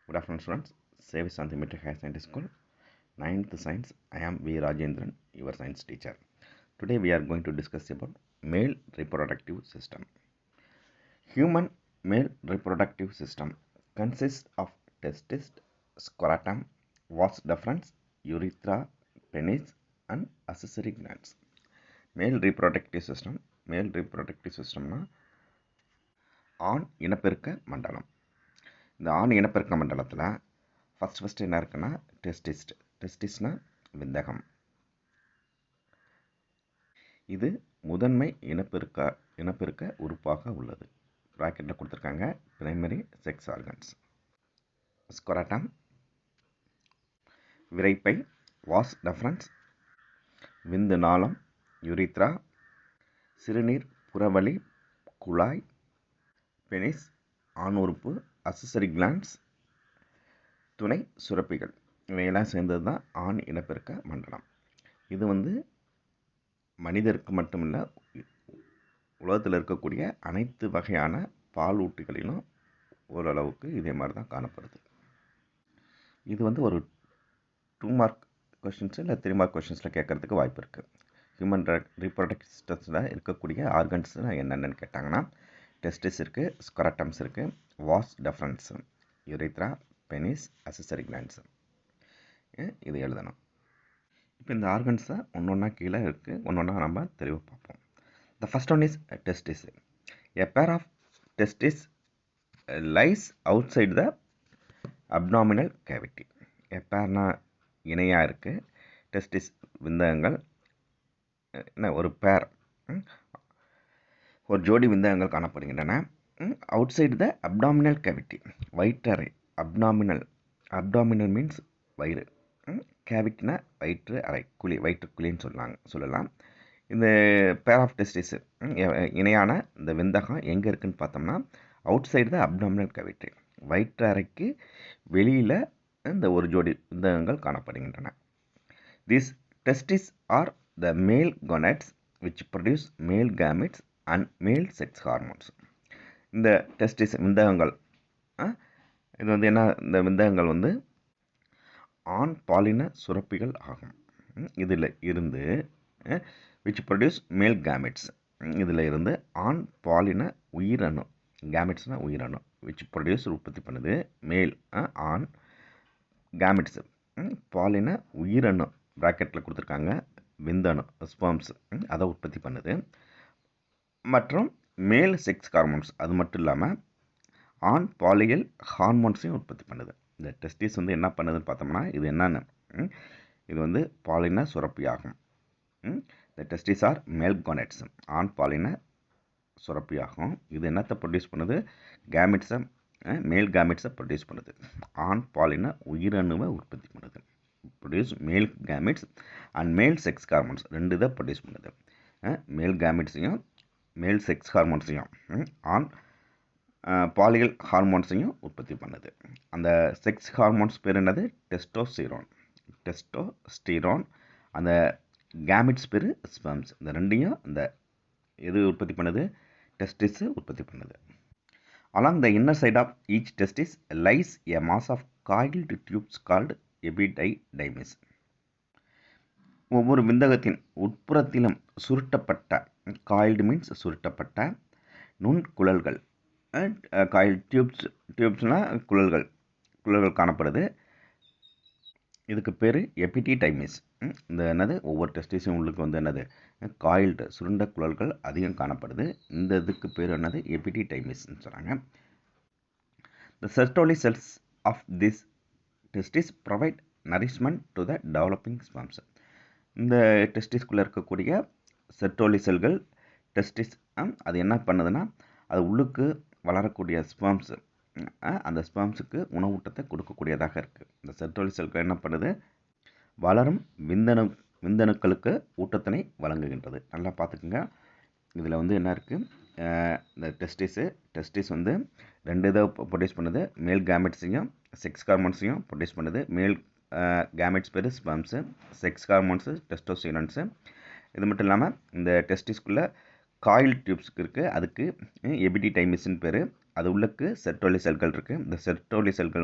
Good afternoon, students. Service on the Metric Higher Scientist School, 9th Science. I am V. Rajendran, your science teacher. Today we are going to discuss about male reproductive system. Human male reproductive system consists of testis, scrotum, vas deferens, urethra, penis, and accessory glands. Male reproductive systemனா ஆண் இனப்பெருக்க மண்டலம். இந்த ஆண் இனப்பெருக்க மண்டலத்தில் first என்ன இருக்குன்னா டெஸ்டிஸ்னா விந்தகம். இது முதன்மை இனப்பெருக்க உறுப்பாக உள்ளது. ப்ராக்கெட்டில் கொடுத்துருக்காங்க பிரைமரி செக்ஸ் ஆர்கன்ஸ். ஸ்கொராட்டம், விரைப்பை, வாஸ் டெஃபரன்ஸ், விந்து நாளம், யுரித்ரா, சிறுநீர் புறவழி குழாய், பெனிஸ் ஆண் உறுப்பு, அசசரி கிளான்ஸ், துணை சுரப்பிகள், இவையெல்லாம் சேர்ந்தது தான் ஆண் இனப்பெருக்க மண்டலம். இது மனிதருக்கு மட்டுமில்லை, உலகத்தில் இருக்கக்கூடிய அனைத்து வகையான பாலூட்டிகளிலும் ஓரளவுக்கு இதே மாதிரி தான் காணப்படுது. இது ஒரு 2 மார்க் கொஷின்ஸ் இல்லை 3 மார்க் கொஷின்ஸில் கேட்கறதுக்கு வாய்ப்பு இருக்குது. ஹியூமன் ரீப்ரொடக்டிவ் சிஸ்டத்தில் இருக்கக்கூடிய ஆர்கன்ஸ் என்னென்னு கேட்டாங்கன்னா டெஸ்டிஸ் இருக்குது, ஸ்கொராட்டம்ஸ் இருக்குது, vas deferens, urethra, penis, accessory glands. இது எழுதணும். இப்போ இந்த ஆர்கன்ஸை ஒன்றா கீழே இருக்குது, ஒன்றா நம்ம தெளிவாக பார்ப்போம். The first one is testis. A pair of testis lies outside the abdominal cavity. A பேர்னா இணையாக இருக்குது, டெஸ்டிஸ் விந்தகங்கள் என்ன ஒரு பேர், ஒரு ஜோடி விந்தகங்கள் காணப்படுகின்றன. Outside the abdominal cavity, வயிற்றறை. அப்டாமினல் மீன்ஸ் வயிறு, கேவிட்டினா வயிற்று அறை, வயிற்றுக்குழின்னு சொல்லலாம். இந்த பேர் ஆஃப் டெஸ்டிஸ் இணையான இந்த விந்தகம் எங்கே இருக்குதுன்னு பார்த்தோம்னா out side the abdominal cavity, வயிற்று அறைக்கு வெளியில் இந்த ஒரு ஜோடி விந்தகங்கள் காணப்படுகின்றன. These testes are the male gonads which produce male gametes and male sex hormones. இந்த டெஸ்டிஸ் விந்தகங்கள் இது என்ன, இந்த விந்தகங்கள் ஆண் பாலின சுரப்பிகள் ஆகும். இதில் இருந்து which produce male gametes, இதில் இருந்து ஆண் பாலின உயிரணு, கேமெட்ஸ்னால் உயிரணு, which produce உற்பத்தி பண்ணுது, மேல் ஆண், கேமெட்ஸ் பாலின உயிரணு, ப்ராக்கெட்டில் கொடுத்துருக்காங்க விந்தணு, ஸ்பெர்ம்ஸ், அதை உற்பத்தி பண்ணுது. மற்றும் மேல் செக்ஸ் ஹார்மோன்ஸ், அது மட்டும் இல்லாமல் ஆண் பாலியல் ஹார்மோன்ஸையும் உற்பத்தி பண்ணுது. இந்த டெஸ்டிஸ் என்ன பண்ணுதுன்னு பார்த்தோம்னா இது என்னன்னு, இது பாலின சுரப்பி ஆகும். இந்த டெஸ்டிஸ் ஆர் மேல் கோனட்ஸ், ஆண் பாலின சுரப்பி ஆகும். இது என்னத்தை ப்ரொடியூஸ் பண்ணுது, கேமெட்ஸை, மேல் கேமெட்ஸை ப்ரொடியூஸ் பண்ணுது, ஆண் பாலின உயிரணுவை உற்பத்தி பண்ணுது. ப்ரொடியூஸ் மேல் கேமெட்ஸ் அண்ட் மேல் செக்ஸ் ஹார்மோன்ஸ், ரெண்டு இதை ப்ரொடியூஸ் பண்ணுது. மேல் கேமெட்ஸையும் மேல் செக்ஸ் ஹார்மோன்ஸையும் ஆண் பாலியல் ஹார்மோன்ஸையும் உற்பத்தி பண்ணுது. அந்த செக்ஸ் ஹார்மோன்ஸ் பேர் என்னது, டெஸ்டோஸ்டிரோன். அந்த கேமெட்ஸ் பேர் ஸ்பெர்ம்ஸ். இந்த ரெண்டையும் இந்த எது உற்பத்தி பண்ணுது, டெஸ்டிஸ் உற்பத்தி பண்ணுது. Along the inner side of each testis lies a mass of coiled tubes called epididymis. ஒவ்வொரு விந்தகத்தின் உட்புறத்திலும் சுருட்டப்பட்ட, காயில்டு மீன்ஸ் சுருட்டப்பட்ட, நுண்குழல்கள், காயில் டியூப்ஸ்னால் குழல்கள் காணப்படுது. இதுக்கு பேர் எபிடிடைமிஸ். இந்த என்னது, ஒவ்வொரு டெஸ்டிஸும் உள்ளுக்கு என்னது, காயில்டு சுருண்ட குழல்கள் அதிகம் காணப்படுது. இந்த இதுக்கு பேர் என்னது, எபிடிடைமிஸ்ன்னு சொல்கிறாங்க. The Sertoli cells of this testis provide nourishment to the developing sperms. இந்த டெஸ்டிஸ்குள்ளே இருக்கக்கூடிய செர்டோலி செல்கள் டெஸ்டிஸ் அது என்ன பண்ணுதுன்னா, அது உள்ளுக்கு வளரக்கூடிய ஸ்பெர்ம்ஸ், அந்த ஸ்பெர்ம்ஸுக்கு உணவூட்டத்தை கொடுக்கக்கூடியதாக இருக்குது. இந்த செர்டோலி செல்கள் என்ன பண்ணுது, வளரும் விந்தணுக்களுக்கு ஊட்டத்தினை வழங்குகின்றது. நல்லா பார்த்துக்குங்க. இதில் என்ன இருக்குது, இந்த டெஸ்டிஸ் ரெண்டு இதை ப்ரொடியூஸ் பண்ணுது, மேல் கேமெட்ஸையும் செக்ஸ் ஹார்மோன்ஸையும் ப்ரொடியூஸ் பண்ணுது. மேல் கேமெட்ஸ் பேர் ஸ்பெர்ம்ஸு, செக்ஸ் ஹார்மோன்ஸு டெஸ்டோஸ்டிரான்ஸு. இது மட்டும் இல்லாமல் இந்த டெஸ்டிஸ்குள்ளே காயில் டியூப்ஸ்க்கு இருக்குது, அதுக்கு எபிடிடைமிஸ்ன்னு பேர். அது உள்ளுக்கு செர்டோலி செல்கள் இருக்குது. இந்த செர்டோலி செல்கள்